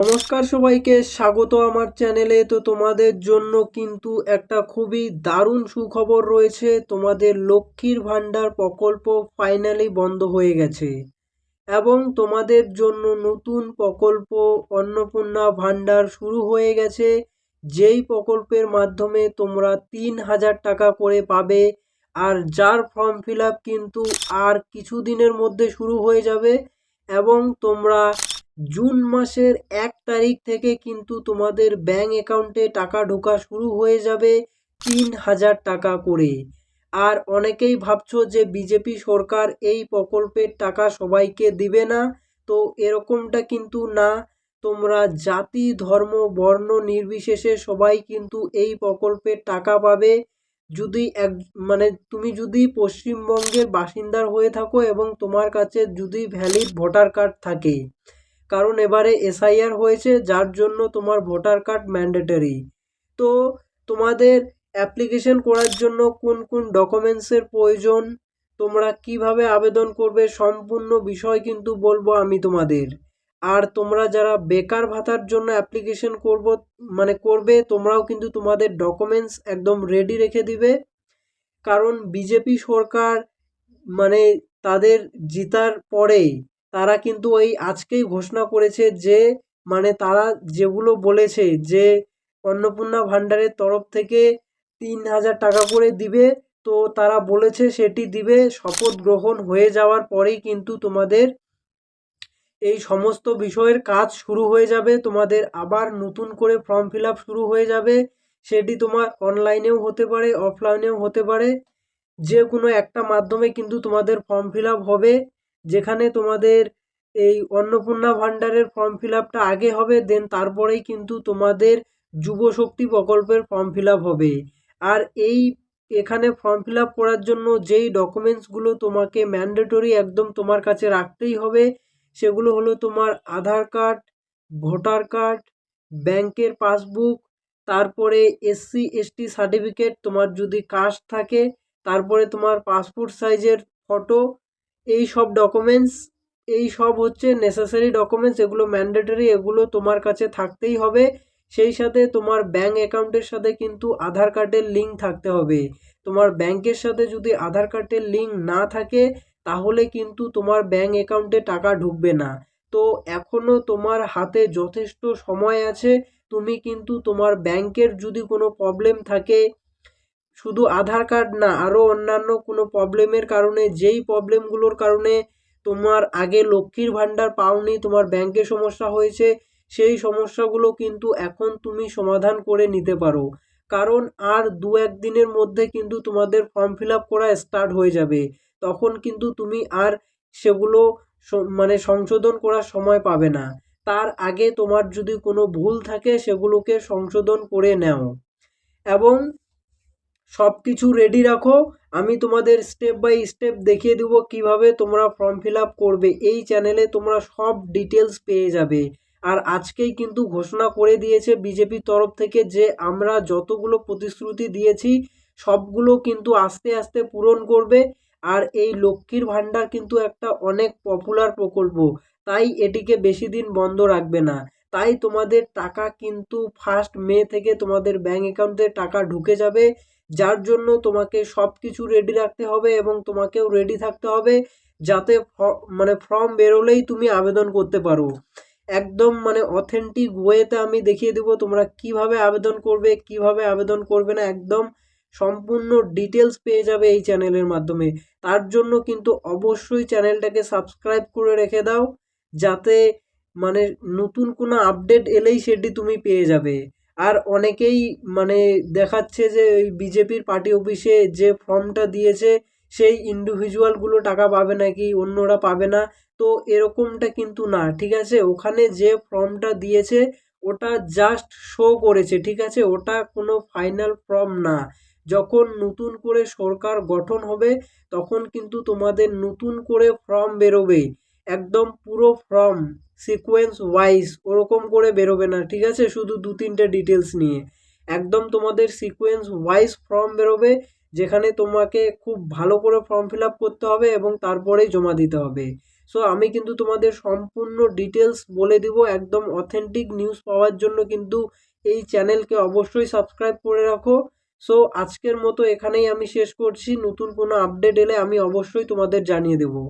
নমস্কার সবাইকে স্বাগত আমার চ্যানেলে। তো তোমাদের জন্য কিন্তু একটা খুবই দারুণ সুখবর রয়েছে। তোমাদের লক্ষ্মীর ভাণ্ডার প্রকল্প ফাইনালি বন্ধ হয়ে গেছে এবং তোমাদের জন্য নতুন প্রকল্প অন্নপূর্ণা ভাণ্ডার শুরু হয়ে গেছে, যেই প্রকল্পের মাধ্যমে তোমরা ৩,০০০ টাকা করে পাবে। আর যার ফর্ম ফিল আপ কিন্তু আর কিছুদিনের মধ্যে শুরু হয়ে যাবে এবং তোমরা জুন মাসের ১ তারিখ থেকে কিন্তু তোমাদের ব্যাঙ্ক অ্যাকাউন্টে টাকা ঢোকা শুরু হয়ে যাবে ৩,০০০ টাকা করে। আর অনেকেই ভাবছো যে বিজেপি সরকার এই প্রকল্পের টাকা সবাইকে দিবে না, তো এরকমটা কিন্তু না। তোমরা জাতি ধর্ম বর্ণ নির্বিশেষে সবাই কিন্তু এই প্রকল্পের টাকা পাবে। যদি তুমি যদি পশ্চিমবঙ্গের বাসিন্দার হয়ে থাকো এবং তোমার কাছে যদি ভ্যালিড ভোটার কার্ড থাকে, কারণ এবারে এসআইআর হয়েছে যার জন্য তোমার ভোটার কার্ড ম্যান্ডেটরি। তো তোমাদের অ্যাপ্লিকেশন করার জন্য কোন কোন ডকুমেন্টসের প্রয়োজন, তোমরা কিভাবে আবেদন করবে, সম্পূর্ণ বিষয় কিন্তু বলবো আমি তোমাদের। আর তোমরা যারা বেকার ভাতার জন্য অ্যাপ্লিকেশন করবে, তোমরাও কিন্তু তোমাদের ডকুমেন্টস একদম রেডি রেখে দিবে। কারণ বিজেপি সরকার মানে তাদের জিতার পরেই তারা কিন্তু ওই আজকেই ঘোষণা করেছে যে তারা যেগুলো বলেছে যে অন্নপূর্ণা ভাণ্ডারের তরফ থেকে ৩,০০০ টাকা করে দিবে, তো তারা বলেছে সেটি দিবে। শপথ গ্রহণ হয়ে যাওয়ার পরেই কিন্তু তোমাদের এই সমস্ত বিষয়ের কাজ শুরু হয়ে যাবে। তোমাদের আবার নতুন করে ফর্ম ফিল আপ শুরু হয়ে যাবে। সেটি তোমার অনলাইনেও হতে পারে, অফলাইনেও হতে পারে, যে কোনো একটা মাধ্যমে কিন্তু তোমাদের ফর্ম ফিল আপ হবে। যেখানে তোমাদের এই অন্নপূর্ণা ভাণ্ডারের ফর্ম ফিল আপটা আগে হবে, দেন তারপরেই কিন্তু তোমাদের যুব শক্তি প্রকল্পের ফর্ম ফিল আপ হবে। আর এখানে ফর্ম ফিল আপ করার জন্য যেই ডকুমেন্টসগুলো তোমাকে ম্যান্ডেটরি একদম তোমার কাছে রাখতেই হবে, সেগুলো হলো তোমার আধার কার্ড, ভোটার কার্ড, ব্যাংকের পাসবুক, তারপরে এসসি এসটি সার্টিফিকেট তোমার যদি কাস্ট থাকে, তারপরে তোমার পাসপোর্ট সাইজের ফটো। এই সব ডকুমেন্টস, এই সব হচ্ছে নেসেসারি ডকুমেন্টস, এগুলো ম্যান্ডেটরি, এগুলো তোমার কাছে থাকতেই হবে। সেই সাথে তোমার ব্যাঙ্ক অ্যাকাউন্টের সাথে কিন্তু আধার কার্ডের লিঙ্ক থাকতে হবে। তোমার ব্যাংকের সাথে যদি আধার কার্ডের লিঙ্ক না থাকে, তাহলে কিন্তু তোমার ব্যাঙ্ক অ্যাকাউন্টে টাকা ঢুকবে না। তো এখনও তোমার হাতে যথেষ্ট সময় আছে। তুমি কিন্তু তোমার ব্যাংকের যদি কোনো প্রবলেম থাকে, শুধু আধার কার্ড না, আরও অন্যান্য কোনো প্রবলেমের কারণে, যেই প্রবলেমগুলোর কারণে তোমার আগে লক্ষ্মীর ভাণ্ডার পাওনি, তোমার ব্যাংকে সমস্যা হয়েছে, সেই সমস্যাগুলো কিন্তু এখন তুমি সমাধান করে নিতে পারো। কারণ আর ২-১ দিনের মধ্যে কিন্তু তোমাদের ফর্ম ফিল আপ করা স্টার্ট হয়ে যাবে। তখন কিন্তু তুমি আর সেগুলো সংশোধন করার সময় পাবে না। তার আগে তোমার যদি কোনো ভুল থাকে সেগুলোকে সংশোধন করে নাও এবং সব কিছু রেডি রাখো। আমি তোমাদের স্টেপ বাই স্টেপ দেখিয়ে দেবো কিভাবে তোমরা ফর্ম ফিল আপ করবে। এই চ্যানেলে তোমরা সব ডিটেলস পেয়ে যাবে। আর আজকেই কিন্তু ঘোষণা করে দিয়েছে বিজেপির তরফ থেকে যে আমরা যতগুলো প্রতিশ্রুতি দিয়েছি সবগুলো কিন্তু আস্তে আস্তে পূরণ করবে। আর এই লক্ষ্মীর ভাণ্ডার কিন্তু একটা অনেক পপুলার প্রকল্প, তাই এটিকে বেশি দিন বন্ধ রাখবে না। তাই তোমাদের টাকা কিন্তু 1 মে থেকে তোমাদের ব্যাঙ্ক অ্যাকাউন্টে টাকা ঢুকে যাবে। যার জন্য তোমাকে সব কিছু রেডি রাখতে হবে এবং তোমাকেও রেডি থাকতে হবে, যাতে ফর্ম বেরোলেই তুমি আবেদন করতে পারো। একদম অথেন্টিক ওয়েতে আমি দেখিয়ে দেবো তোমরা কিভাবে আবেদন করবে, কিভাবে আবেদন করবে না, একদম সম্পূর্ণ ডিটেলস পেয়ে যাবে এই চ্যানেলের মাধ্যমে। তার জন্য কিন্তু অবশ্যই চ্যানেলটাকে সাবস্ক্রাইব করে রেখে দাও, যাতে মানে নতুন কোনো আপডেট এলেই সেটি তুমি পেয়ে যাবে। আর অনেকেই দেখাচ্ছে যে ওই বিজেপির পার্টি অফিসে যে ফর্মটা দিয়েছে সেই ইন্ডিভিজুয়ালগুলো টাকা পাবে নাকি অন্যরা পাবে না, তো এরকমটা কিন্তু না, ঠিক আছে। ওখানে যে ফর্মটা দিয়েছে ওটা জাস্ট শো করেছে, ঠিক আছে, ওটা কোনো ফাইনাল ফর্ম না। যখন নতুন করে সরকার গঠন হবে তখন কিন্তু তোমাদের নতুন করে ফর্ম বেরোবে, একদম পুরো ফর্ম সিকোয়েন্স ওয়াইজ ওরকম করে বেরোবে না, ঠিক আছে, শুধু ২-৩টে ডিটেলস নিয়ে। একদম তোমাদের সিকোয়েন্স ওয়াইজ ফর্ম বেরোবে, যেখানে তোমাকে খুব ভালো করে ফর্ম ফিল আপ করতে হবে এবং তারপরেই জমা দিতে হবে। সো আমি কিন্তু তোমাদের সম্পূর্ণ ডিটেলস বলে দিব। একদম অথেন্টিক নিউজ পাওয়ার জন্য কিন্তু এই চ্যানেলকে অবশ্যই সাবস্ক্রাইব করে রাখো। সো আজকের মতো এখানেই আমি শেষ করছি। নতুন কোনো আপডেট এলে আমি অবশ্যই তোমাদের জানিয়ে দেবো।